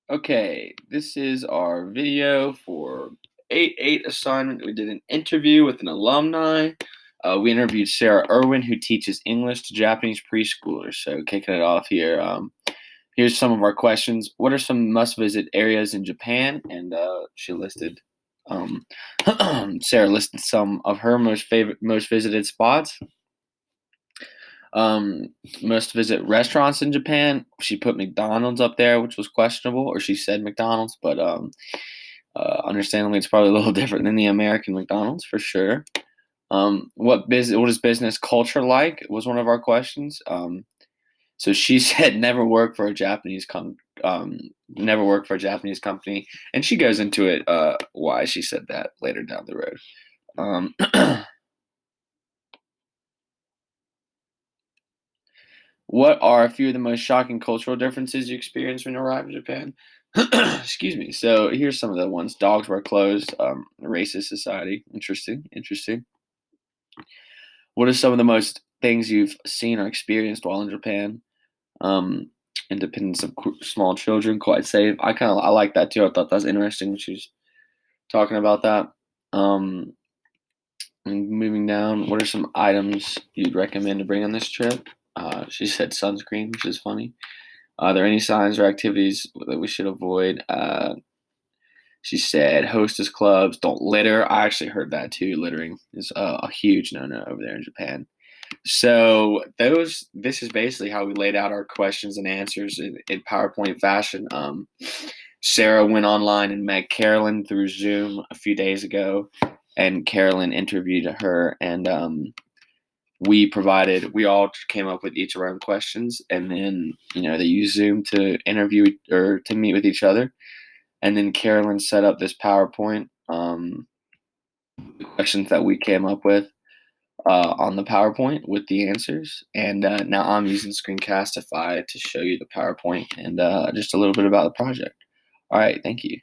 Okay, this is our video for 8-8 assignment. We did an interview with an alumni. We interviewed Sarah Irwin, who teaches English to Japanese preschoolers. So, kicking it off here, here's some of our questions. What are some must-visit areas in Japan? And she listed, um, Sarah listed some of her most visited spots. Um, Most visit restaurants in Japan. She put McDonald's up there, which was questionable, or she said McDonald's, but understandably, it's probably a little different than the American McDonald's for sure. What is business culture like? Was one of our questions. So she said never work for a Japanese company, and she goes into it why she said that later down the road. What are a few of the most shocking cultural differences you experienced when you arrived in Japan? Excuse me. So here's some of the ones. Dogs wear clothes. Racist society. Interesting. Interesting. What are some of the most things you've seen or experienced while in Japan? Um, Independence of small children. Quite safe. I like that too. I thought that was interesting when she was talking about that. Um, and moving down, what are some items you'd recommend to bring on this trip? She said sunscreen, which is funny. Are there any signs or activities that we should avoid? She said hostess clubs, don't litter. I actually heard that too. Littering is a huge no-no over there in Japan. So this is basically how we laid out our questions and answers in PowerPoint fashion. Sarah went online and met Carolyn through Zoom a few days ago, and Carolyn interviewed her, and we all came up with each of our own questions, and then they used Zoom to interview or to meet with each other, and then Carolyn set up this PowerPoint, the questions that we came up with on the PowerPoint with the answers, and now I'm using Screencastify to show you the PowerPoint and just a little bit about the project. All right, thank you.